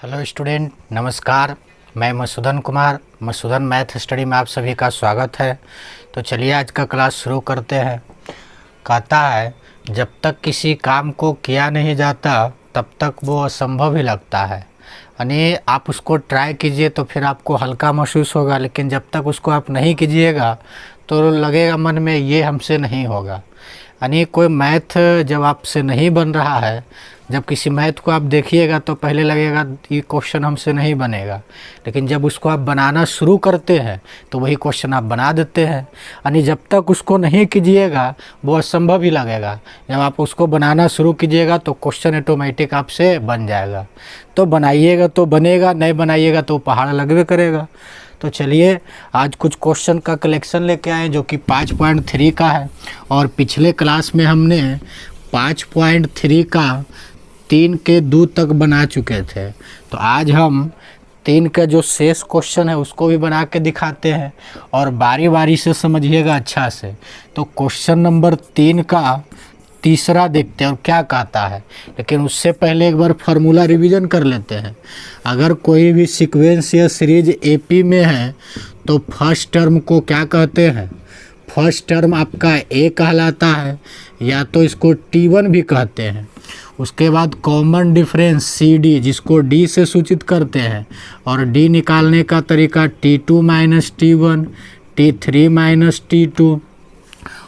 Hello student, नमस्कार। मैं Madhusudan Kumar, Madhusudan math study में आप सभी का स्वागत है। तो चलिए आज का क्लास शुरू करते हैं। कहता है जब तक किसी काम को किया नहीं जाता तब तक वो असंभव ही लगता है। यानी आप उसको ट्राई कीजिए तो फिर आपको हल्का महसूस होगा, लेकिन जब तक उसको आप नहीं कीजिएगा तो लगेगा मन में ये हमसे नहीं होगा। यानी कोई मैथ जब आपसे नहीं बन रहा है, जब किसी मैथ को आप देखिएगा तो पहले लगेगा ये क्वेश्चन हमसे नहीं बनेगा, लेकिन जब उसको आप बनाना शुरू करते हैं तो वही क्वेश्चन आप बना देते हैं। यानी जब तक उसको नहीं कीजिएगा वो असंभव ही लगेगा, जब आप उसको बनाना शुरू कीजिएगा तो क्वेश्चन ऑटोमेटिक आपसे बन जाएगा। तो बनाइएगा तो बनेगा, नहीं बनाइएगा तो पहाड़ लगवे करेगा। तो चलिए आज कुछ क्वेश्चन का कलेक्शन लेके आए जो कि 5.3 का है, और पिछले क्लास में हमने 5.3 का 3 के 2 तक बना चुके थे। तो आज हम 3 का जो शेष क्वेश्चन है उसको भी बना के दिखाते हैं, और बारी बारी से समझिएगा अच्छा से। तो क्वेश्चन नंबर 3 का तीसरा देखते हैं और क्या कहता है, लेकिन उससे पहले एक बार फार्मूला रिवीजन कर लेते हैं। अगर कोई भी सीक्वेंस या सीरीज एपी में है तो फर्स्ट टर्म को क्या कहते हैं? फर्स्ट टर्म आपका ए कहलाता है, या तो इसको T1 भी कहते हैं। उसके बाद कॉमन डिफरेंस सी डी, जिसको डी से सूचित करते हैं, और डी निकालने का तरीका T2 minus T1, T3 minus T2,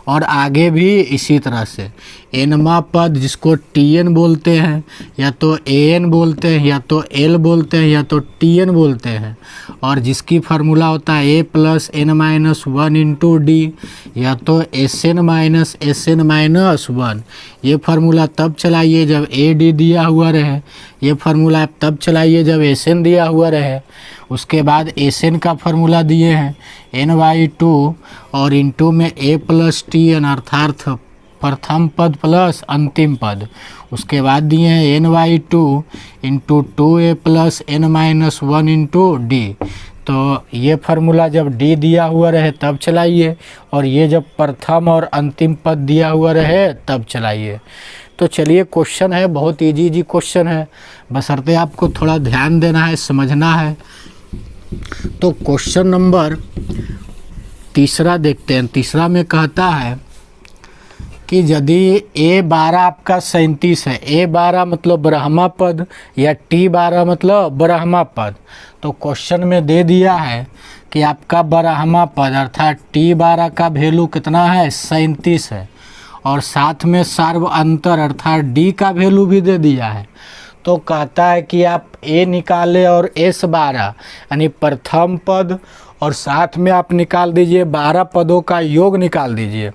और आगे भी इसी तरह से। एनवा पद जिसको Tn बोलते हैं, या तो An बोलते हैं, या तो L बोलते हैं, या तो Tn बोलते हैं, और जिसकी फार्मूला होता है a plus N minus 1 into D, या तो Sn माइनस Sn माइनस 1। ये फार्मूला तब चलाइए जब ए डी दिया हुआ रहे, ये फार्मूला आप तब चलाइए जब Sn दिया हुआ रहे। उसके बाद Sn का फार्मूला दिए हैं n/2 और इंटू में a प्लस Tn अर्थात प्रथम पद प्लस अंतिम पद। उसके बाद दिए हैं n/2 into 2a plus n minus 1 into D. तो ये फार्मूला जब डी दिया हुआ रहे तब चलाइए, और ये जब प्रथम और अंतिम पद दिया हुआ रहे तब चलाइए। तो चलिए क्वेश्चन है, बहुत इजी क्वेश्चन है, बशर्ते आपको थोड़ा ध्यान देना है, समझना है। तो क्वेश्चन नंबर तीसरा देखते हैं। तीसरा में कहता है कि यदि a12 आपका 37 है, a12 मतलब ब्रह्मा पद या t12 मतलब ब्रह्मा पद, तो क्वेश्चन में दे दिया है कि आपका ब्रह्मा पद अर्थात t12 का वैल्यू कितना है? 37 है, और साथ में सार्व अंतर अर्थात d का वैल्यू भी दे दिया है। तो कहता है कि आप a निकाले और s12 यानी प्रथम पद, और साथ में आप निकाल दीजिए 12 पदों का योग निकाल दीजिए।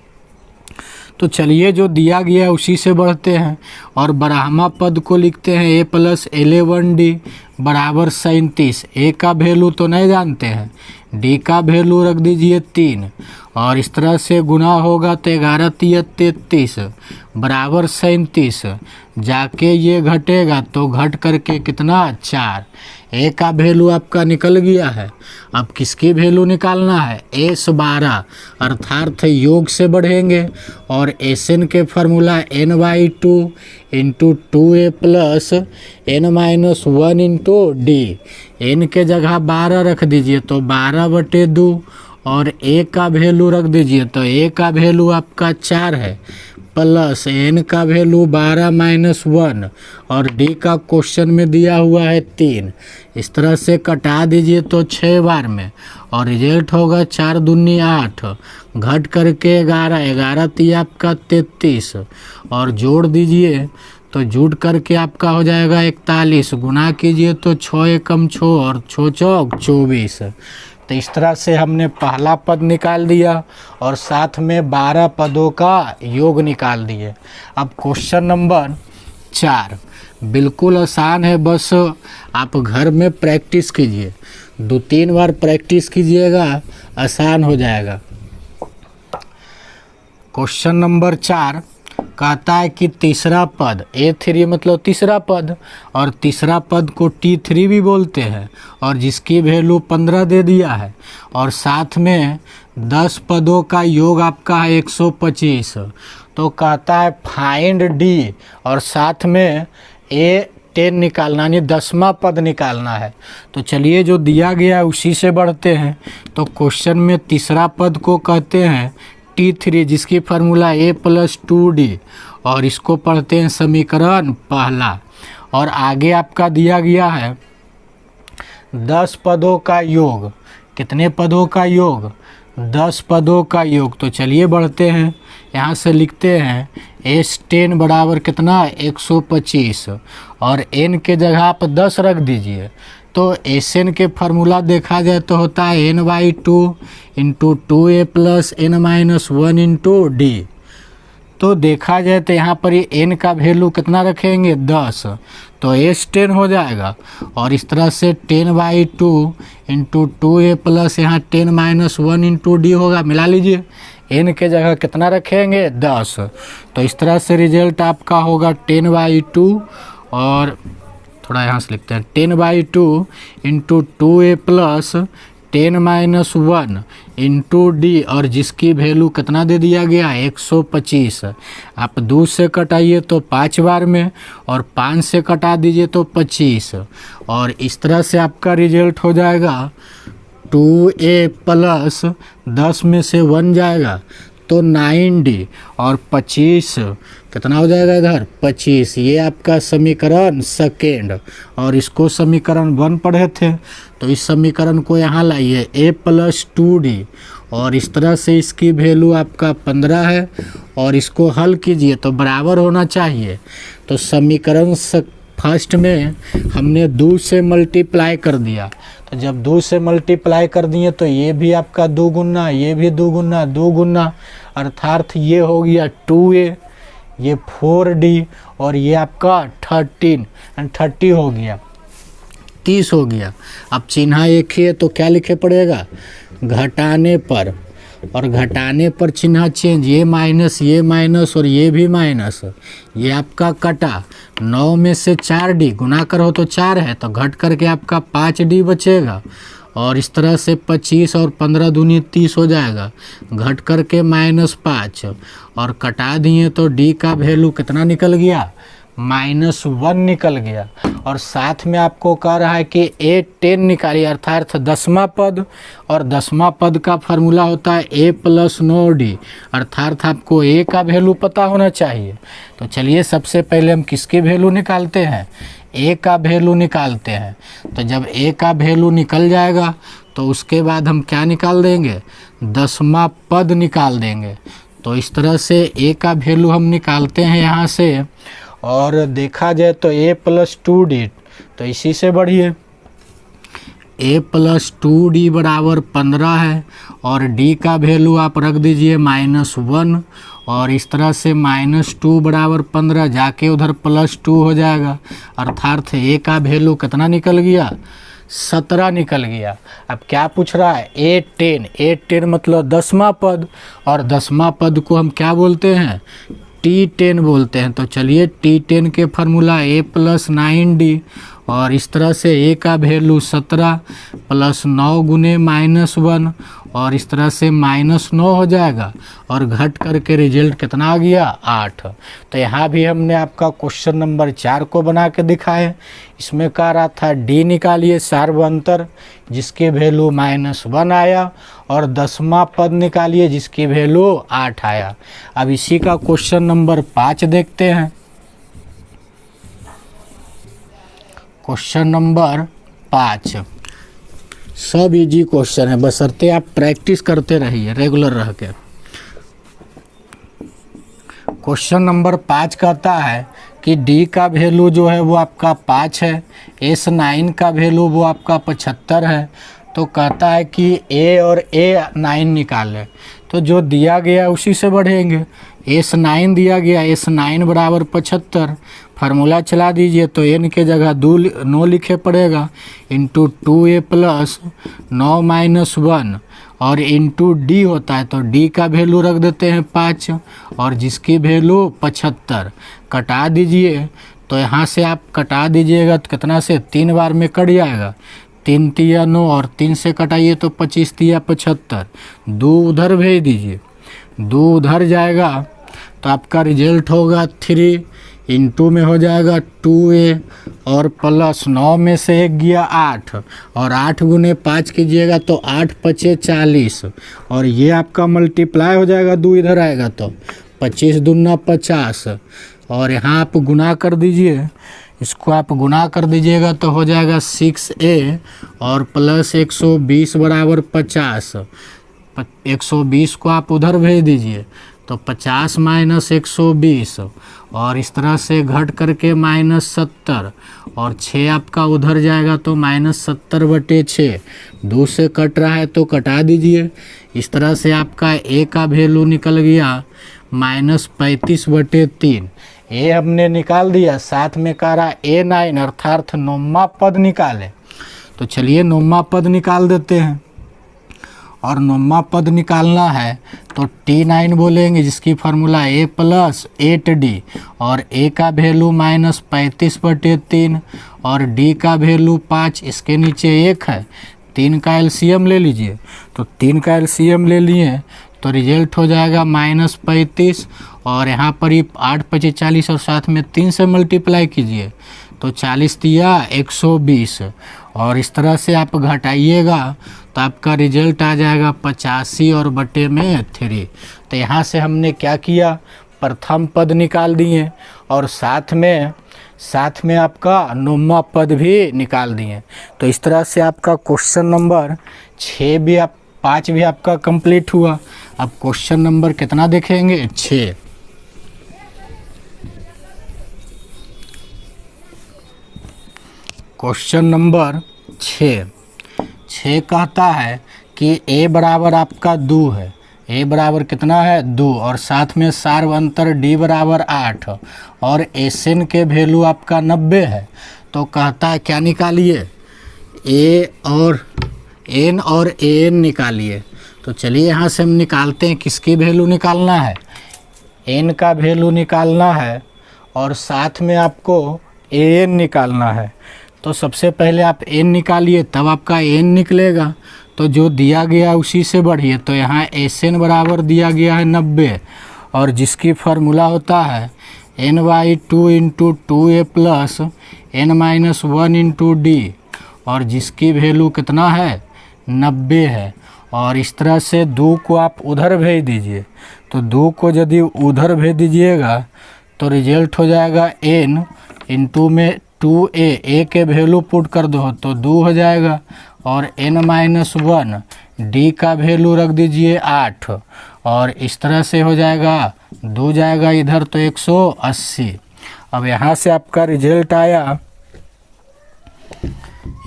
तो चलिए जो दिया गया है उसी से बढ़ते हैं, और ब्रह्मा पद को लिखते हैं a प्लस 11d बराबर 37। a का वैल्यू तो नहीं जानते हैं, d का वैल्यू रख दीजिए 3, और इस तरह से गुना होगा तो 11 3 33 बराबर 37। जाके ये घटेगा तो घट करके कितना? 4। a का वैल्यू आपका निकल गया है। अब किसकी वैल्यू निकालना है? s12 अर्थात योग से बढ़ेंगे, और Sn के formula n/2 into 2a plus n minus 1 into D. n के जगह 12 रख दीजिए तो 12/2, और a का वैल्यू रख दीजिए तो a का वैल्यू आपका 4 है, प्लस n का वैल्यू 12 माइनस 1, और d का क्वेश्चन में दिया हुआ है 3। इस तरह से कटा दीजिए तो 6 बार में, और रिजल्ट होगा 4 दूनी 8, घट करके 11, 11 3 आपका 33, और जोड़ दीजिए तो जुड़ करके आपका हो जाएगा 41। गुना कीजिए तो 6 एकम 6 और 6 चौक 24। तो इस तरह से हमने पहला पद निकाल दिया और साथ में 12 पदों का योग निकाल दिए। अब क्वेश्चन नंबर 4 बिल्कुल आसान है, बस आप घर में प्रैक्टिस कीजिए, 2-3 बार प्रैक्टिस कीजिएगा, आसान हो जाएगा। क्वेश्चन नंबर 4 कहता है कि तीसरा पद a3 मतलब तीसरा पद, और तीसरा पद को t3 भी बोलते हैं, और जिसकी वैल्यू 15 दे दिया है, और साथ में 10 पदों का योग आपका है 125। तो कहता है फाइंड d, और साथ में a 10 निकालना यानी 10वां पद निकालना है। तो चलिए जो दिया गया है उसी से बढ़ते हैं। तो क्वेश्चन में तीसरा पद को कहते हैं T3, जिसकी फार्मूला a+2d, और इसको पढ़ते हैं समीकरण पहला। और आगे आपका दिया गया है 10 पदों का योग। कितने पदों का योग? 10 पदों का योग। तो चलिए बढ़ते हैं, यहाँ से लिखते हैं S10 बराबर कितना? 125, और n के जगह आप 10 रख दीजिए। तो Sn के फार्मूला देखा जाए तो होता है n/2 into 2a plus n-1 into d। तो देखा जाए तो यहाँ पर ये n का वैल्यू कितना रखेंगे? 10, तो S10 हो जाएगा। और इस तरह से 10/2 इंटू 2a प्लस यहाँ 10-1 इंटू d होगा। मिला लीजिए, n के जगह कितना रखेंगे? 10। तो इस तरह से रिजल्ट आपका होगा 10/2, और थोड़ा यहाँ से लिखते हैं 10/2 into 2a plus 10-1 into D, और जिसकी वैल्यू कितना दे दिया गया? 125। आप 2 से कटाइए तो 5 बार में, और 5 से कटा दीजिए तो 25, और इस तरह से आपका रिजल्ट हो जाएगा 2a प्लस 10 में से 1 जाएगा तो 9d, और 25 कितना हो जाएगा इधर? 25। ये आपका समीकरण सेकेंड, और इसको समीकरण 1 पढ़े थे। तो इस समीकरण को यहाँ लाइए a+2d, और इस तरह से इसकी वैल्यू आपका 15 है, और इसको हल कीजिए तो बराबर होना चाहिए। तो समीकरण फर्स्ट में हमने 2 से मल्टीप्लाई कर दिया। तो जब 2 से मल्टीप्लाई कर दिए तो ये भी आपका 2 गुना, ये भी 2 गुना, 2 गुना, अर्थात ये हो गया 2a, ये 4d, और ये आपका 30 हो गया, 30 हो गया। अब चिन्ह एक ही है तो क्या लिखे पड़ेगा? घटाने पर, और घटाने पर चिन्ह चेंज, ये माइनस और ये भी माइनस, ये आपका कटा। 9 में से 4d गुना करो तो 4 है, तो घट करके आपका 5d बचेगा। और इस तरह से 25 और 15 दूनी 30 हो जाएगा, घट करके -5, और कटा दिए तो d का वैल्यू कितना निकल गया? -1 निकल गया। और साथ में आपको कह रहा है कि a10 निकालिए, अर्थात 10वां पद, और 10वां पद का फार्मूला होता है a+9d, अर्थात आपको a का वैल्यू पता होना चाहिए। तो चलिए सबसे पहले हम किसकी वैल्यू निकालते हैं? a का वैल्यू निकालते हैं। तो जब a का वैल्यू निकल जाएगा तो उसके बाद हम क्या निकाल देंगे? 10वां पद निकाल देंगे। तो इस तरह से a का वैल्यू हम निकालते हैं यहाँ से, और देखा जाए तो a+2d, तो इसी से बढ़िए, a+2d बराबर 15 है, और d का वैल्यू आप रख दीजिए -1, और इस तरह से -2 बराबर 15, जाके उधर +2 हो जाएगा, अर्थात a का वैल्यू कितना निकल गया? 17 निकल गया। अब क्या पूछ रहा है? a10 मतलब 10वां पद, और 10वां पद को हम क्या बोलते हैं? T10 बोलते हैं। तो चलिए T10 के फार्मूला a+9d, और इस तरह से a का वैल्यू 17 प्लस 9 गुने -1, और इस तरह से -9 हो जाएगा, और घट करके रिजल्ट कितना आ गया? 8। तो यहाँ भी हमने आपका क्वेश्चन नंबर 4 को बना के दिखाए। इसमें कह रहा था d निकालिए सार्वंतर, जिसकी वैल्यू -1 आया, और 10वां पद निकालिए जिसकी वैल्यू 8 आया। अब इसी का क्वेश्चन नंबर 5 देखते हैं। क्वेश्चन नंबर 5 सब इजी क्वेश्चन है, बशर्ते आप प्रैक्टिस करते रहिए रेगुलर रह के। क्वेश्चन नंबर 5 कहता है कि d का वैल्यू जो है वो आपका 5 है, S9 का वैल्यू वो आपका 75 है। तो कहता है कि a और a9 निकालें। तो जो दिया गया उसी से बढ़ेंगे। S9 दिया गया, S9 बराबर 75, फार्मूला चला दीजिए तो n के जगह 9 लिखे पड़ेगा, इंटू 2a प्लस 9-1, और इंटू d होता है, तो d का वैल्यू रख देते हैं 5, और जिसकी वैल्यू 75। कटा दीजिए तो यहाँ से आप कटा दीजिएगा तो कितना से 3 बार में कट जाएगा, 3 तिया 9, और 3 से कटाइए तो 25 तिया 75, 2 उधर भेज दीजिए, 2 उधर जाएगा तो आपका रिजल्ट होगा 3, इंटू में हो जाएगा 2a, और प्लस 9 में से 1 गया 8 और 8 गुने 5 कीजिएगा तो 8 पचे 40 और ये आपका मल्टीप्लाई हो जाएगा, 2 इधर आएगा तो 25 दूना 50 और यहाँ आप गुना कर दीजिए, इसको आप गुना कर दीजिएगा तो हो जाएगा 6a और प्लस 120 बराबर 50। 120 को आप उधर भेज दीजिए तो 50 माइनस 120 और इस तरह से घट करके -70 और 6 आपका उधर जाएगा तो -70/6। 2 से कट रहा है तो कटा दीजिए। इस तरह से आपका a का वैल्यू निकल गया -35/3। ये हमने निकाल दिया। साथ में कह रहा A9 अर्थात 9वां पद निकालें। तो चलिए 9वां पद निकाल देते हैं और 9वां पद निकालना है तो T9 बोलेंगे जिसकी फार्मूला A + 8D और A का वैल्यू -35/3 और D का वैल्यू 5, इसके नीचे 1 है। 3 का एलसीएम ले लीजिए। तो 3 का एलसीएम ले लिए तो रिजल्ट हो जाएगा -35 और यहाँ पर ही 8 पचे 40 और साथ में 3 से मल्टीप्लाई कीजिए तो 40 दिया 120 और इस तरह से आप घटाइएगा तो आपका रिजल्ट आ जाएगा 85 और बटे में 3। तो यहाँ से हमने क्या किया, प्रथम पद निकाल दिए और साथ में आपका 9वां पद भी निकाल दिए। तो इस तरह से आपका क्वेश्चन नंबर 5 भी आपका कंप्लीट हुआ। अब क्वेश्चन नंबर कितना देखेंगे, 6। क्वेश्चन नंबर 6 कहता है कि a बराबर आपका 2 है। a बराबर कितना है, 2 और साथ में सार्वंतर d बराबर 8 और Sn के वैल्यू आपका 90 है। तो कहता है क्या निकालिए, n और an निकालिए। तो चलिए यहाँ से हम निकालते हैं। किसकी वैल्यू निकालना है, n का वैल्यू निकालना है और साथ में आपको an निकालना है। तो सबसे पहले आप n निकालिए तब आपका n निकलेगा। तो जो दिया गया उसी से बढ़िए। तो यहाँ Sn बराबर दिया गया है 90 और जिसकी फार्मूला होता है n/2 × 2a + n-1 × d और जिसकी वैल्यू कितना है, 90 है। और इस तरह से 2 को आप उधर भेज दीजिए। तो 2 को यदि उधर भेज दीजिएगा तो रिजल्ट हो जाएगा n इंटू में 2a के वैल्यू पुट कर दो तो 2 हो जाएगा और n-1 d का वैल्यू रख दीजिए 8 और इस तरह से हो जाएगा 2 जाएगा इधर तो 180। अब यहाँ से आपका रिजल्ट आया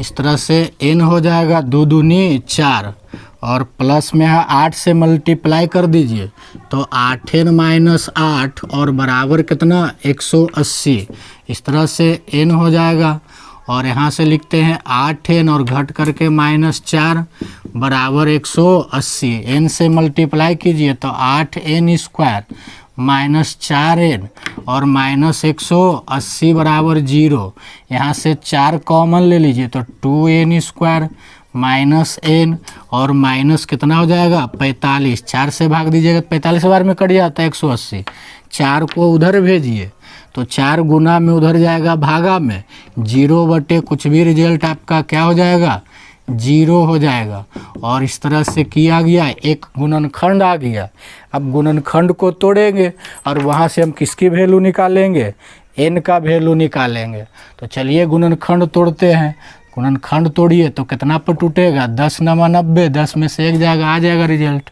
इस तरह से n हो जाएगा 2 दूनी 4 और प्लस में है 8 से मल्टीप्लाई कर दीजिए तो 8n-8 और बराबर कितना, 180। इस तरह से n हो जाएगा और यहाँ से लिखते हैं 8n और घट करके -4 बराबर 180। n से मल्टीप्लाई कीजिए तो 8n² -4n और -180 बराबर 0। यहाँ से 4 कॉमन ले लीजिए तो 2n² -n और माइनस कितना हो जाएगा, 45। 4 से भाग दीजिएगा 45 बार में कट जाता है 180। 4 को उधर भेजिए तो 4 गुना में उधर जाएगा भागा में 0 बटे कुछ भी, रिजल्ट आपका क्या हो जाएगा, 0 हो जाएगा। और इस तरह से किया गया, एक गुणनखंड आ गया। अब गुणनखंड को तोड़ेंगे और वहाँ से हम किसकी वैल्यू निकालेंगे, n का वैल्यू निकालेंगे। तो चलिए गुणनखंड तोड़ते हैं। गुणनखंड तोड़िए तो कितना पर टूटेगा, 10×9 = 90, 10 में से 1 जाएगा, आ जाएगा रिजल्ट।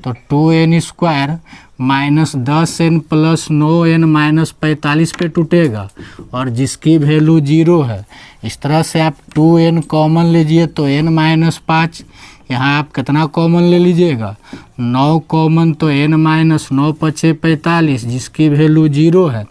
तो 2n² -10n + 9n -45 पे टूटेगा और जिसकी वैल्यू 0 है। इस तरह से आप 2n कॉमन लीजिए तो n-5, यहाँ आप कितना कॉमन ले लीजिएगा, 9 कॉमन तो n-9 × 5 = 45, जिसकी वैल्यू 0 है।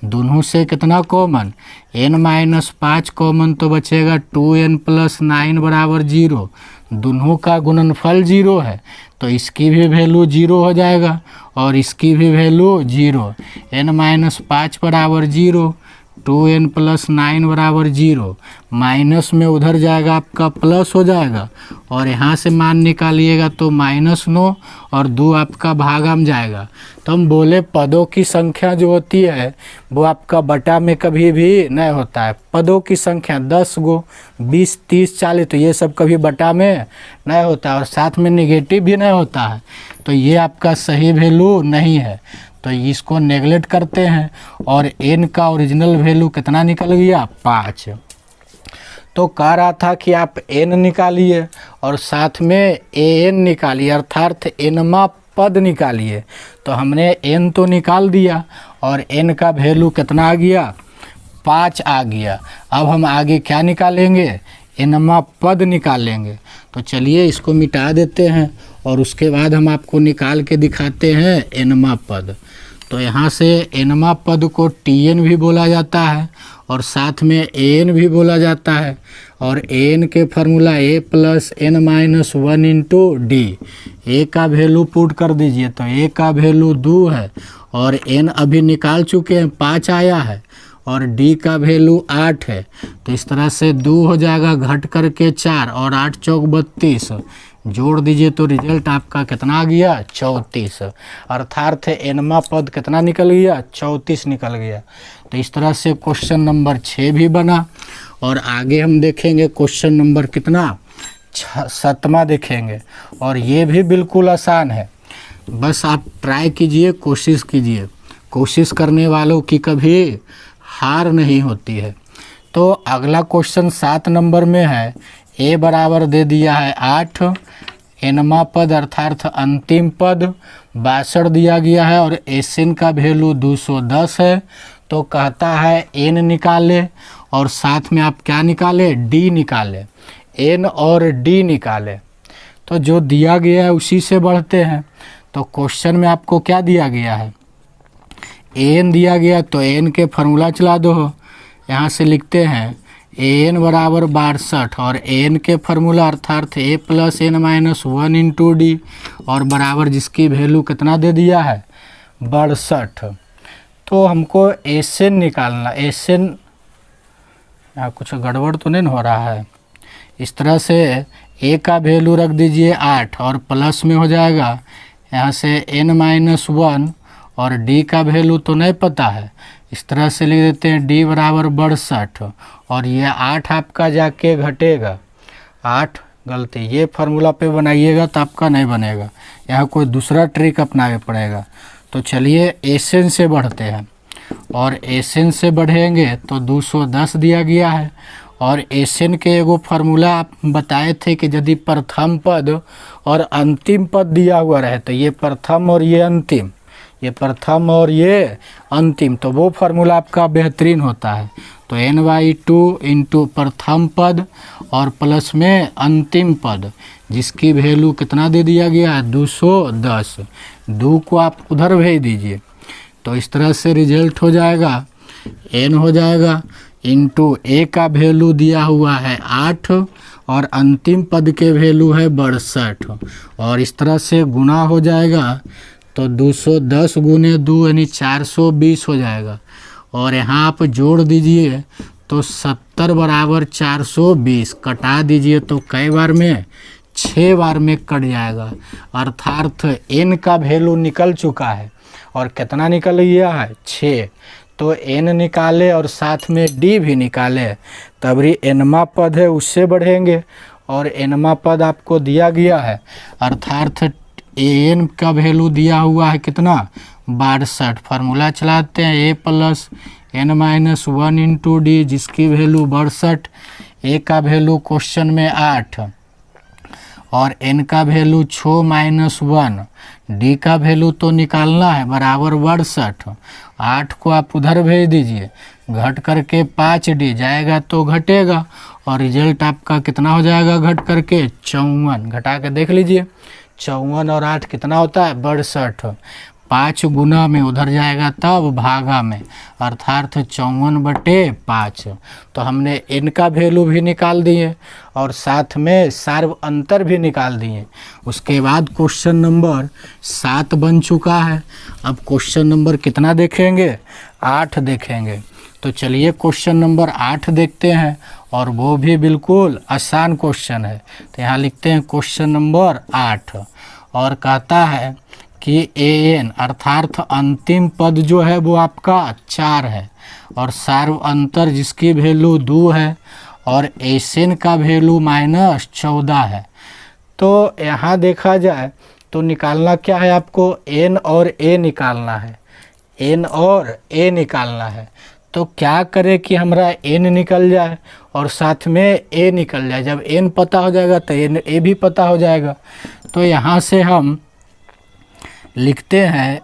दोनों से कितना कॉमन, n-5 कॉमन तो बचेगा 2n + 9 बराबर 0। दोनों का गुणनफल 0 है तो इसकी भी वैल्यू 0 हो जाएगा और इसकी भी वैल्यू 0। n-5 बराबर 0, 2n + 9 बराबर 0, माइनस में उधर जाएगा आपका प्लस हो जाएगा, और यहाँ से मान निकालिएगा तो -9 और 2 आपका भागा में जाएगा। तो हम बोले पदों की संख्या जो होती है वो आपका बटा में कभी भी नहीं होता है। पदों की संख्या 10 गो, 20, 30, 40, तो ये सब कभी बटा में नहीं होता, और साथ में नेगेटिव भी नहीं होता है, तो ये आपका सही वैल्यू नहीं है, तो इसको नेगलेक्ट करते हैं। और n का ओरिजिनल वैल्यू कितना निकल गया? 5। तो कह रहा था कि आप n निकालिए और साथ में an निकालिए, अर्थात nवां पद निकालिए। तो हमने n तो निकाल दिया और n का वैल्यू कितना आ गया? 5 आ गया। अब हम आगे क्या निकालेंगे? nवां पद निकालेंगे। तो चलिए इसको मिटा देते हैं और उसके बाद हम आपको निकाल के दिखाते हैं nवां पद। तो यहाँ से nवां पद को tn भी बोला जाता है और साथ में an भी बोला जाता है, और an के formula a + n - 1 × d। a का वैल्यू पुट कर दीजिए, तो a का वैल्यू 2 है और n अभी निकाल चुके हैं, 5 आया है, और d का वैल्यू 8 है। तो इस तरह से 2 हो जाएगा घट करके 4, और 8 चौक 32, जोड़ दीजिए तो रिजल्ट आपका कितना आ गया? 34। अर्थात nवां पद कितना निकल गया? 34 निकल गया। तो इस तरह से क्वेश्चन नंबर 6 भी बना, और आगे हम देखेंगे क्वेश्चन नंबर कितना? 7वां देखेंगे, और ये भी बिल्कुल आसान है। बस आप ट्राई कीजिए, कोशिश कीजिए, कोशिश करने वालों की कभी हार नहीं होती है। तो अगला क्वेश्चन 7 नंबर में है, a बराबर दे दिया है 8, nवां पद अर्थात अंतिम पद 62 दिया गया है, और Sn का वैल्यू 210 है। तो कहता है n निकाले और साथ में आप क्या निकाले? d निकाले, n और d निकाले। तो जो दिया गया है उसी से बढ़ते हैं। तो क्वेश्चन में आपको क्या दिया गया है? an दिया गया, तो n के फार्मूला चला दो। यहाँ से लिखते हैं an बराबर 62, और an के फार्मूला अर्थात a + n - 1 × d, और बराबर जिसकी वैल्यू कितना दे दिया है? 62। तो हमको Sn निकालना। Sn यहाँ कुछ गड़बड़ तो नहीं हो रहा है? इस तरह से a का वैल्यू रख दीजिए 8 और प्लस में हो जाएगा यहाँ से n - 1, और d का वैल्यू तो नहीं पता है, इस तरह से लिख देते हैं d बराबर 62, और ये 8 आपका जाके घटेगा 8, गलती, ये फार्मूला पे बनाइएगा तो आपका नहीं बनेगा, यहाँ कोई दूसरा ट्रिक अपनाना पड़ेगा। तो चलिए Sn से बढ़ते हैं, और Sn से बढ़ेंगे तो 210 दिया गया है, और Sn के एगो फार्मूला आप बताए थे कि यदि प्रथम पद और अंतिम पद दिया हुआ रहे, तो ये प्रथम और ये अंतिम, ये प्रथम और ये अंतिम, तो वो फार्मूला आपका बेहतरीन होता है। तो n/2 × प्रथम पद और प्लस में अंतिम पद, जिसकी वैल्यू कितना दे दिया गया है? 210। 2 को आप उधर भेज दीजिए, तो इस तरह से रिजल्ट हो जाएगा n हो जाएगा इंटू a का वैल्यू दिया हुआ है 8 और अंतिम पद के वैल्यू है 62, और इस तरह से गुना हो जाएगा तो 210 × 2 यानी 420 हो जाएगा, और यहाँ आप जोड़ दीजिए तो 70 बराबर 420, कटा दीजिए तो कई बार में? 6 बार में कट जाएगा। अर्थात n का वैल्यू निकल चुका है, और कितना निकल गया है? 6। तो n निकाले और साथ में d भी निकाले, तभी nवां पद है उससे बढ़ेंगे, और nवां पद आपको दिया गया है, अर्थात an का वैल्यू दिया हुआ है कितना? 62। फार्मूला चलाते हैं a + n - 1 × d, जिसकी वैल्यू 62। a का वैल्यू क्वेश्चन में 8 और n का वैल्यू 6 - 1, d का वैल्यू तो निकालना है बराबर 62। 8 को आप उधर भेज दीजिए, घट करके 5d जाएगा तो घटेगा, और रिजल्ट आपका कितना हो जाएगा घट करके? 54। घटा के देख लीजिए, 54 और 8 कितना होता है? 62। 5 गुना में उधर जाएगा तब भागा में, अर्थात 54/5। तो हमने n का वैल्यू भी निकाल दिए और साथ में सार्व अंतर भी निकाल दिए। उसके बाद क्वेश्चन नंबर 7 बन चुका है। अब क्वेश्चन नंबर कितना देखेंगे? 8 देखेंगे। तो चलिए क्वेश्चन नंबर 8 देखते हैं, और वो भी बिल्कुल आसान क्वेश्चन है। तो यहाँ लिखते हैं क्वेश्चन नंबर 8, और कहता है कि an अर्थात अंतिम पद जो है वो आपका 4 है, और सार्व अंतर जिसकी वैल्यू 2 है, और एसएन का वैल्यू -14 है। तो यहाँ देखा जाए तो निकालना क्या है, आपको n और a निकालना है, n और a निकालना है। तो क्या करें कि हमारा n निकल जाए और साथ में a निकल जाए। जब n पता हो जाएगा तो a भी पता हो जाएगा। तो यहाँ से हम लिखते हैं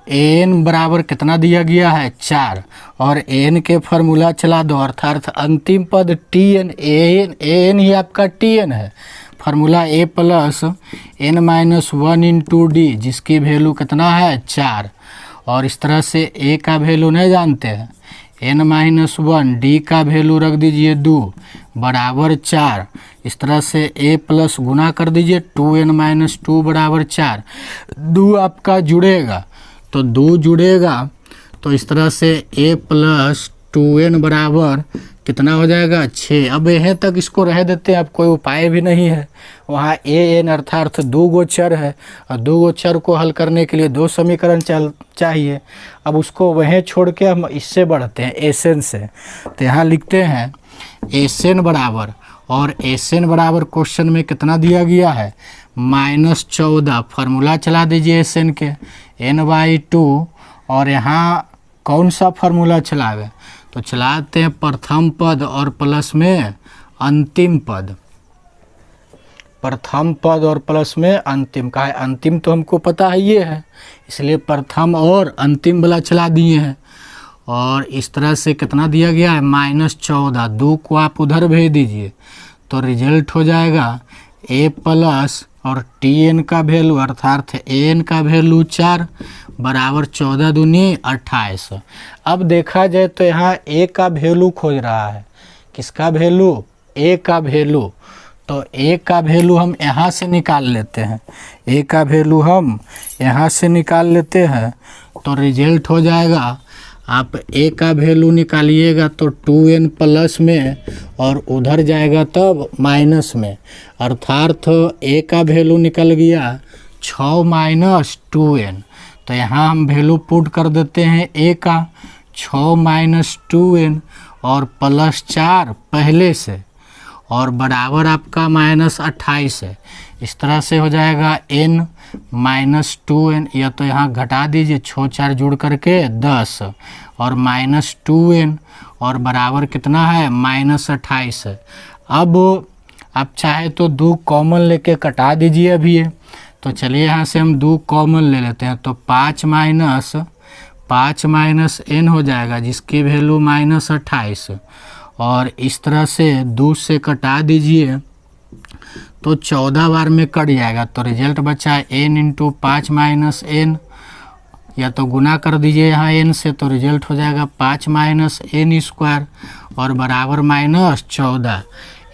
an बराबर कितना दिया गया है 4, और an के फार्मूला चला दो, अर्थात अंतिम पद tn, an ही आपका tn है, formula a plus n-1 into D, जिसकी वैल्यू कितना है 4। और इस तरह से a का वैल्यू नहीं जानते हैं, n-1, डी का वैल्यू रख दीजिए 2 बराबर 4। इस तरह से a प्लस गुना कर दीजिए 2n-2 बराबर 4। 2 आपका जुड़ेगा, तो 2 जुड़ेगा, तो इस तरह से a प्लस 2n बराबर कितना हो जाएगा 6। अब यहाँ तक इसको रह देते हैं, अब कोई उपाय भी नहीं है। वहाँ an अर्थात 2 गो चर है, और 2 गो चर को हल करने के लिए 2 समीकरण चाहिए। अब उसको वहीं छोड़ के हम इससे बढ़ते हैं एसएन से। तो यहाँ लिखते हैं एसएन बराबर, और एसएन बराबर क्वेश्चन में कितना दिया गया है -14। फार्मूला चला दीजिए एसएन के n/2, और यहाँ कौन सा फार्मूला चलावे, तो चलाते हैं प्रथम पद और प्लस में अंतिम पद। प्रथम पद और प्लस में अंतिम का है, अंतिम तो हमको पता है ये है, इसलिए प्रथम और अंतिम वाला चला दिए हैं। और इस तरह से कितना दिया गया है -14। 2 को आप उधर भेज दीजिए, तो रिजल्ट हो जाएगा a प्लस और tn का वैल्यू अर्थात an का वैल्यू 4 बराबर 14 दूनी 28। अब देखा जाए तो यहाँ a का वैल्यू खोज रहा है, किसका वैल्यू, a का वैल्यू। तो a का वैल्यू हम यहाँ से निकाल लेते हैं, a का वैल्यू हम यहाँ से निकाल लेते हैं, तो रिजल्ट हो जाएगा, आप a का वैल्यू निकालिएगा तो 2n प्लस में, और उधर जाएगा तब माइनस में, अर्थात a का वैल्यू निकल गया 6 - 2n। तो यहाँ हम वैल्यू पुट कर देते हैं a का 6 - 2n और प्लस 4 पहले से, और बराबर आपका -28 है। इस तरह से हो जाएगा n - 2n, या तो यहाँ घटा दीजिए 6 4 जुड़ करके 10, और -2n, और बराबर कितना है -28 है। अब आप चाहे तो 2 कॉमन लेके कटा दीजिए अभी ये। तो चलिए यहाँ से हम 2 कॉमन ले लेते हैं, तो 5 - n हो जाएगा, जिसकी वैल्यू -28, और इस तरह से 2 से कटा दीजिए तो 14 बार में कट जाएगा, तो रिजल्ट बचा n × 5 - n, या तो गुना कर दीजिए यहाँ n से, तो रिजल्ट हो जाएगा 5 - n², और बराबर -14।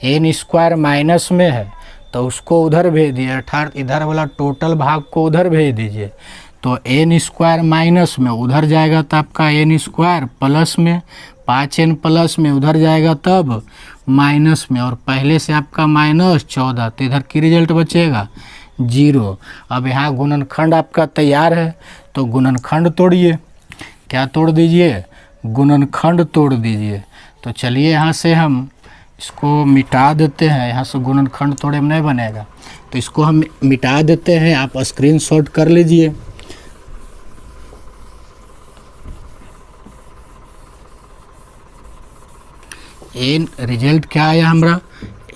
n² माइनस में है तो उसको उधर भेज दिए, अर्थात इधर वाला टोटल भाग को उधर भेज दीजिए। तो n² माइनस में उधर जाएगा तो आपका n² प्लस में, 5n प्लस में उधर जाएगा तब माइनस में, और पहले से आपका -14, तो इधर की रिजल्ट बचेगा 0। अब यहाँ गुणनखंड आपका तैयार है, तो गुणनखंड तोड़िए। क्या तोड़ दीजिए, गुणनखंड तोड़ दीजिए। तो चलिए यहाँ से हम इसको मिटा देते हैं, यहाँ से गुणनखंड तोड़े में नहीं बनेगा, तो इसको हम मिटा देते हैं। आप स्क्रीनशॉट कर लीजिए। n रिजल्ट क्या आया हमारा,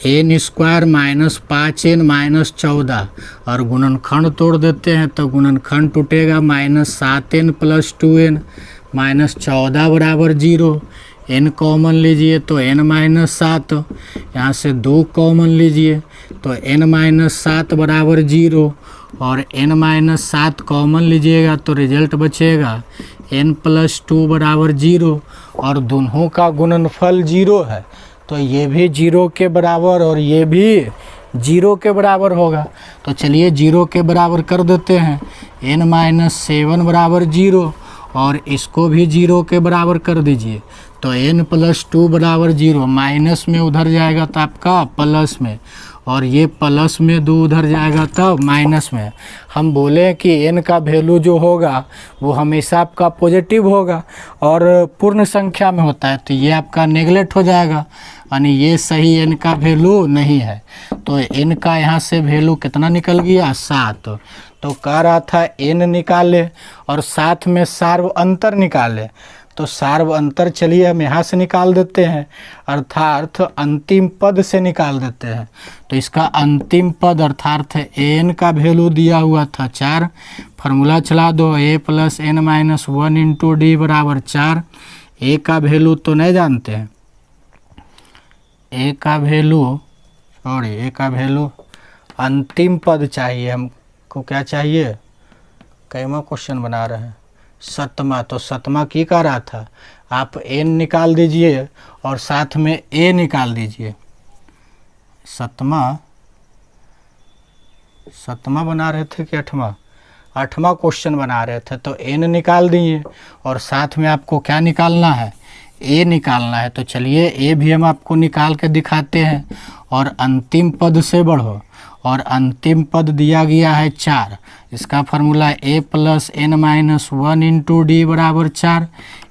n² - 5n - 14, और गुणनखंड तोड़ देते हैं तो गुणनखंड टूटेगा -7n + 2n -14 बराबर 0। n कॉमन लीजिए तो n - 7, यहाँ से 2 कॉमन लीजिए तो n - 7 बराबर 0, और n - 7 कॉमन लीजिएगा तो रिजल्ट बचेगा n + 2 बराबर 0, और दोनों का गुणनफल 0 है, तो ये भी 0 के बराबर और ये भी 0 के बराबर होगा। तो चलिए 0 के बराबर कर देते हैं, n - 7 बराबर 0, और इसको भी 0 के बराबर कर दीजिए। तो n+2 बराबर 0, माइनस में उधर जाएगा तो आपका प्लस में, और ये प्लस में 2 उधर जाएगा तब माइनस में। हम बोले कि n का वैल्यू जो होगा वो हमेशा आपका पॉजिटिव होगा और पूर्ण संख्या में होता है, तो ये आपका नेगलेक्ट हो जाएगा, यानी ये सही n का वैल्यू नहीं है। तो n का यहाँ से वैल्यू कितना निकल गया 7। तो कह रहा था n निकाले और साथ में सार्व अंतर निकाले। तो सार्व अंतर चलिए हम यहाँ से निकाल देते हैं, अर्थात अंतिम पद से निकाल देते हैं। तो इसका अंतिम पद अर्थात an का वैल्यू दिया हुआ था 4, फार्मूला चला दो a+n-1 × d बराबर 4। a का वैल्यू तो नहीं जानते हैं, a का वैल्यू अंतिम पद चाहिए हमको। क्या चाहिए? कैमा क्वेश्चन बना रहे हैं? 7वां। तो 7वां की कह रहा था आप n निकाल दीजिए और साथ में a निकाल दीजिए। 7वां बना रहे थे कि 8वां? 8वां क्वेश्चन बना रहे थे। तो n निकाल दिए और साथ में आपको क्या निकालना है? a निकालना है। तो चलिए a भी हम आपको निकाल के दिखाते हैं। और अंतिम पद से बढ़ो, और अंतिम पद दिया गया है 4। इसका फार्मूला a+n-1 × d बराबर 4।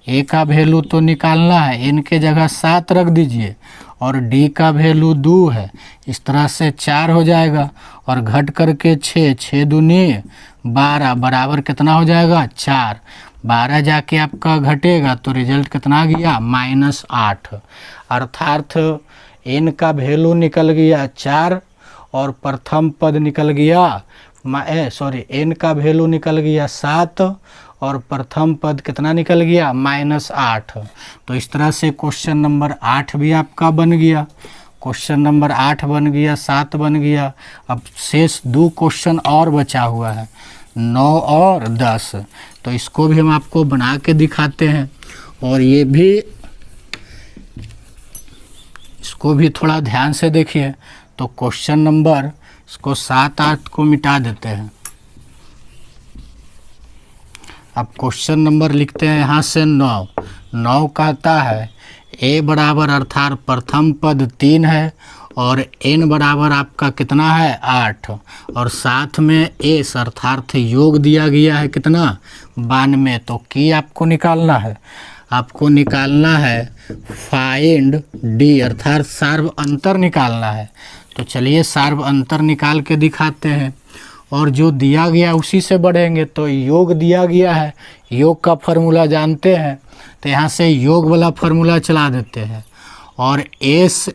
a का वैल्यू तो निकालना है, n के जगह 7 रख दीजिए, और d का वैल्यू 2 है। इस तरह से 4 हो जाएगा और घट करके 6, 6 दूनी 12 बराबर कितना हो जाएगा? 4। 12 जाके आपका घटेगा तो रिजल्ट कितना गया? -8। अर्थात n का वैल्यू निकल गया 4 और प्रथम पद निकल गया n का वैल्यू निकल गया 7 और प्रथम पद कितना निकल गया? -8। तो इस तरह से क्वेश्चन नंबर 8 भी आपका बन गया। क्वेश्चन नंबर 8 बन गया, 7 बन गया। अब शेष 2 क्वेश्चन और बचा हुआ है, 9 और 10। तो इसको भी हम आपको बना के दिखाते हैं, और ये भी इसको भी थोड़ा ध्यान से देखिए। तो क्वेश्चन नंबर इसको 7, 8 को मिटा देते हैं। अब क्वेश्चन नंबर लिखते हैं यहाँ से 9। 9 कहता है a बराबर अर्थात प्रथम पद 3 है और n बराबर आपका कितना है? 8, और साथ में s अर्थात योग दिया गया है कितना? 92। तो की आपको निकालना है, आपको निकालना है फाइंड d अर्थात सार्व अंतर निकालना है। तो चलिए सार्व अंतर निकाल के दिखाते हैं, और जो दिया गया उसी से बढ़ेंगे। तो योग दिया गया है, योग का फार्मूला जानते हैं, तो यहाँ से योग वाला फार्मूला चला देते हैं। और एस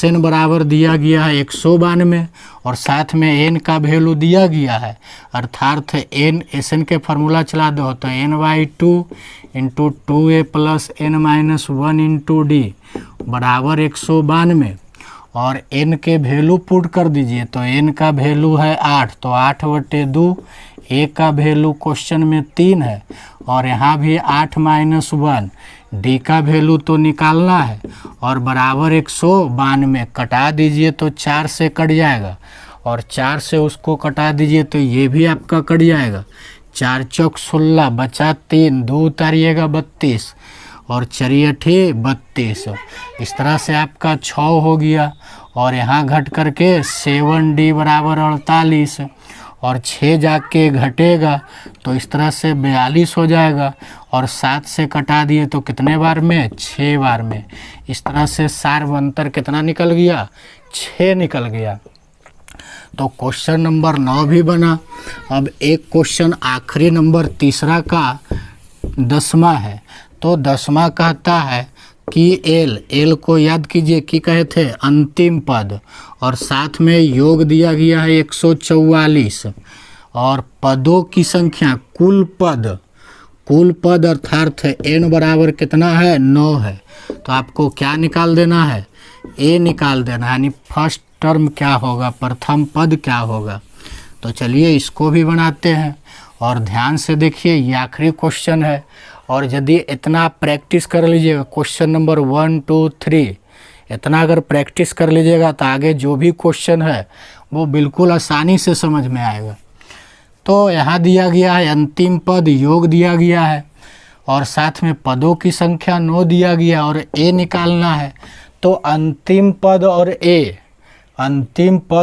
एन बराबर दिया गया है 192 और साथ में n का वैल्यू दिया गया है, अर्थात एस एन के फार्मूला चला दो तो n/2 × 2a + n-1 × d बराबर 192, और n के वैल्यू पुट कर दीजिए। तो n का वैल्यू है 8, तो 8/2। a का वैल्यू क्वेश्चन में 3 है और यहाँ भी 8 - 1। d का वैल्यू तो निकालना है और बराबर 192। कटा दीजिए तो 4 से कट जाएगा, और 4 से उसको कटा दीजिए तो ये भी आपका कट जाएगा। 4 चौक 16, बचा 3, 2 उतारिएगा 32, और 4 8 32। इस तरह से आपका 6 हो गया, और यहाँ घट करके 7d बराबर 48, और 6 जाके घटेगा तो इस तरह से 42 हो जाएगा, और 7 से कटा दिए तो कितने बार में? 6 बार में। इस तरह से सार्व अंतर कितना निकल गया? 6 निकल गया। तो क्वेश्चन नंबर 9 भी बना। अब एक क्वेश्चन आखिरी नंबर तीसरा का 10वां है। तो 10वां कहता है कि एल को याद कीजिए कि कहे थे अंतिम पद, और साथ में योग दिया गया है 144, और पदों की संख्या कुल पद अर्थात n बराबर कितना है? 9 है। तो आपको क्या निकाल देना है? a निकाल देना है, यानी फर्स्ट टर्म क्या होगा, प्रथम पद क्या होगा। तो चलिए इसको भी बनाते हैं, और ध्यान से देखिए ये आखिरी क्वेश्चन है, और यदि इतना प्रैक्टिस कर लीजिएगा क्वेश्चन नंबर 1 2 3, इतना अगर प्रैक्टिस कर लीजिएगा तो आगे जो भी क्वेश्चन है वो बिल्कुल आसानी से समझ में आएगा। तो यहाँ दिया गया है अंतिम पद योग दिया गया है और साथ में पदों की संख्या 9 दिया गया और ए निकालना है। तो अंतिम पद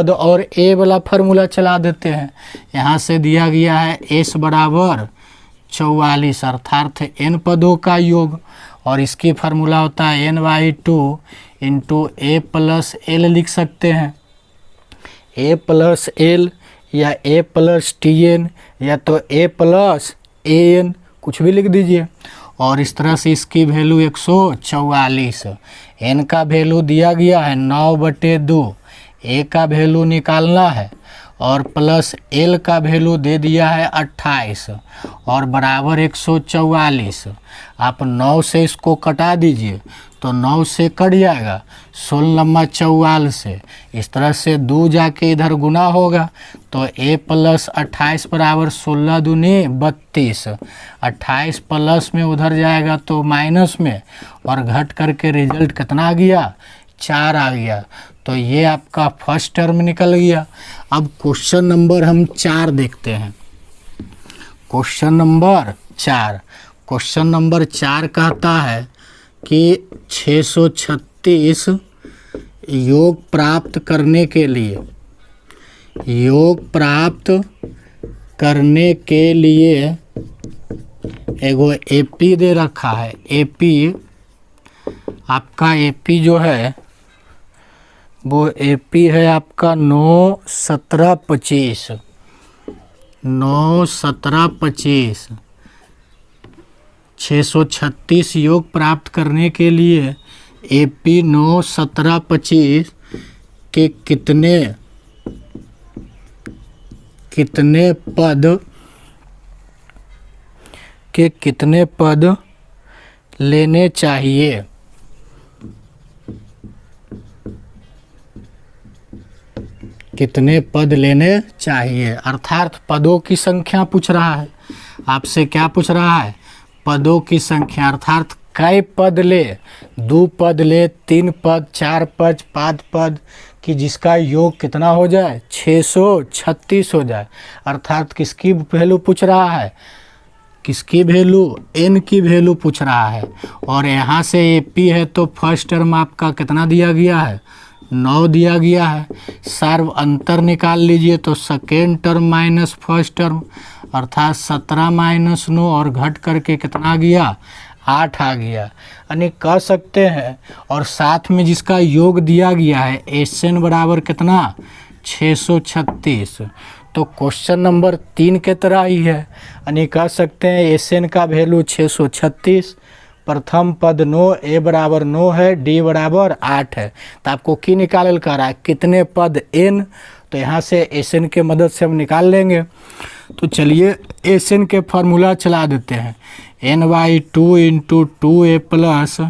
और ए वाला फार्मूला चला देते हैं। यहाँ से दिया गया है एस बराबर 44 अर्थात n पदों का योग और इसकी फार्मूला होता है n/2 इंटू ए प्लस एल लिख सकते हैं। ए प्लस एल या ए प्लस टी एन या तो ए प्लस ए एन कुछ भी लिख दीजिए और इस तरह से इसकी वैल्यू 144। एन का वैल्यू दिया गया है 9/2, ए का वैल्यू निकालना है और प्लस एल का वैल्यू दे दिया है 28 और बराबर 144। आप 9 से इसको कटा दीजिए तो 9 से कट जाएगा 16 44 से। इस तरह से 2 जाके इधर गुना होगा तो a प्लस 28 बराबर 16 दूनी 32। 28 प्लस में उधर जाएगा तो माइनस में और घट करके रिजल्ट कितना आ गया 4 आ गया। तो ये आपका फर्स्ट टर्म निकल गया। अब क्वेश्चन नंबर हम 4 देखते हैं। क्वेश्चन नंबर 4 कहता है कि 636 योग प्राप्त करने के लिए एगो एपी दे रखा है। एपी आपका एपी जो है वो एपी है आपका 9 17 25 9 17 25। 636 योग प्राप्त करने के लिए एपी 9 17 25 के कितने पद लेने चाहिए। कितने पद लेने चाहिए अर्थात पदों की संख्या पूछ रहा है आपसे। क्या पूछ रहा है पदों की संख्या अर्थात कई पद ले, 2 पद ले, 3 पद, 4 पद, 5 पद कि जिसका योग कितना हो जाए 636 हो जाए। अर्थात किसकी वैल्यू पूछ रहा है, किसकी वैल्यू n की वैल्यू पूछ रहा है। और यहाँ से एपी है तो फर्स्ट टर्म आपका कितना दिया गया है 9 दिया गया है। सार्व अंतर निकाल लीजिए तो second term minus first term अर्थात 17 माइनस 9 और घट करके कितना आ गया 8 आ गया। यानी कह सकते हैं और साथ में जिसका योग दिया गया है एसएन बराबर कितना 636। तो क्वेश्चन नंबर 3 के तरह ही है। यानी कह सकते हैं एसएन का वैल्यू 636, प्रथम पद 9, ए बराबर 9 है, डी बराबर 8 है। तो आपको की निकाल कर रहा है कितने पद एन। तो यहाँ से एसएन के मदद से हम निकाल लेंगे। तो चलिए एसएन के फार्मूला चला देते हैं। n/2 into 2a plus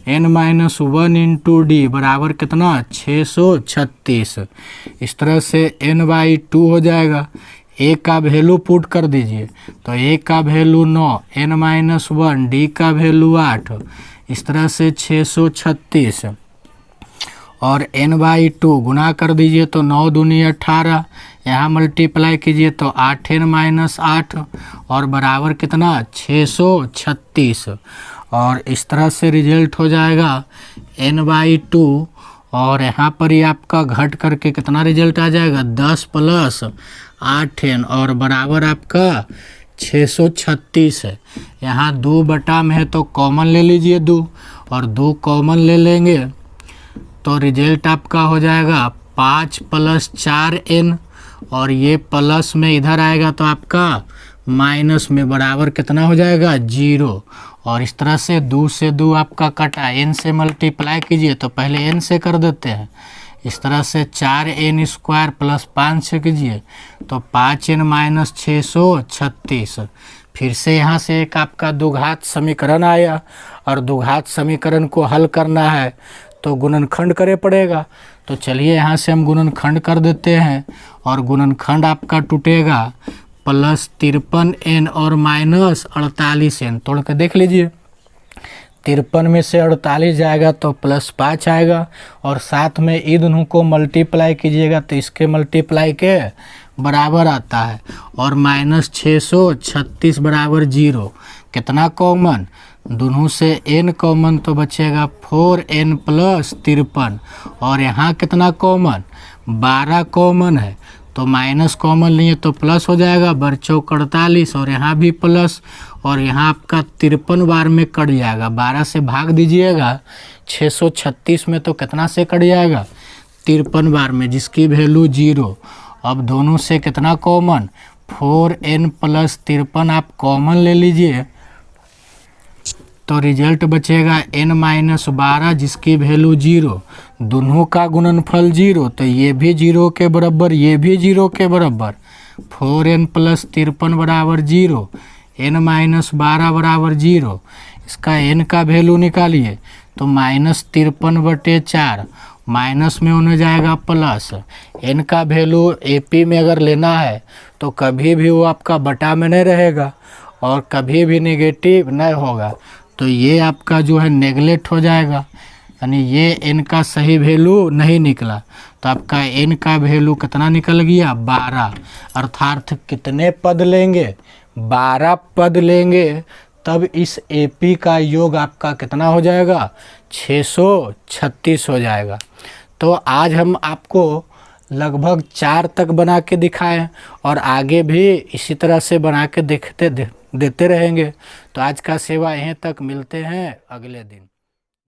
n-1 into D बराबर कितना 636। इस तरह से n/2 हो जाएगा। ए का वैल्यू पुट कर दीजिए तो ए का वैल्यू 9, n-1, डी का वैल्यू 8। इस तरह से 636 और n/2 गुना कर दीजिए तो 9 दूनी 18। यहाँ मल्टीप्लाई कीजिए तो 8n-8 और बराबर कितना 636। और इस तरह से रिजल्ट हो जाएगा n/2 और यहाँ पर ही आपका घट करके कितना रिजल्ट आ जाएगा 10 प्लस 8n और बराबर आपका 636 है। यहाँ 2 बटा में है तो कॉमन ले लीजिए 2 और 2 कॉमन ले लेंगे तो रिजल्ट आपका हो जाएगा 5 प्लस 4n और ये प्लस में इधर आएगा तो आपका माइनस में बराबर कितना हो जाएगा 0। और इस तरह से 2 से 2 आपका कटा, n से मल्टीप्लाई कीजिए तो पहले n से कर देते हैं। इस तरह से 4n² प्लस 5 से कीजिए तो 5n - 636। फिर से यहाँ से एक आपका द्विघात समीकरण आया और द्विघात समीकरण को हल करना है तो गुणनखंड करे पड़ेगा। तो चलिए यहाँ से हम गुणनखंड कर देते हैं और गुणनखंड आपका टूटेगा प्लस 53n और माइनस 48n। तोड़ के देख लीजिए 53 में से 48 जाएगा तो प्लस 5 आएगा और साथ में ई दोनों को मल्टीप्लाई कीजिएगा तो इसके मल्टीप्लाई के बराबर आता है और -636 बराबर 0। कितना कॉमन, दोनों से n कॉमन तो बचेगा 4n प्लस 53। और यहाँ कितना कॉमन, 12 कॉमन है तो माइनस कॉमन लिए तो प्लस हो जाएगा, बरचौक 48 और यहाँ भी प्लस, और यहाँ आपका 53 बार में कट जाएगा। 12 से भाग दीजिएगा 636 में तो कितना से कट जाएगा, 53 बार में, जिसकी वैल्यू 0। अब दोनों से कितना कॉमन, 4n प्लस 53 आप कॉमन ले लीजिए तो रिजल्ट बचेगा n-12 जिसकी वैल्यू 0। दोनों का गुणनफल 0 तो ये भी 0 के बराबर, ये भी 0 के बराबर। 4n प्लस 53 बराबर 0, n-12 बराबर 0। इसका n का वैल्यू निकालिए तो -53/4, माइनस में होने जाएगा प्लस। n का वैल्यू AP में अगर लेना है तो कभी भी वो आपका बटा में नहीं रहेगा और कभी भी नेगेटिव नहीं होगा, तो ये आपका जो है नेगलेक्ट हो जाएगा, यानी ये n का सही वैल्यू नहीं निकला। तो आपका n का वैल्यू कितना निकल गया, 12। अर्थात कितने पद लेंगे, 12 पद लेंगे, तब इस AP का योग आपका कितना हो जाएगा, 636 हो जाएगा। तो आज हम आपको लगभग 4 तक बना के दिखाएं और आगे भी इसी तरह से बना के देते रहेंगे। तो आज का सेवा यहीं तक, मिलते हैं अगले दिन।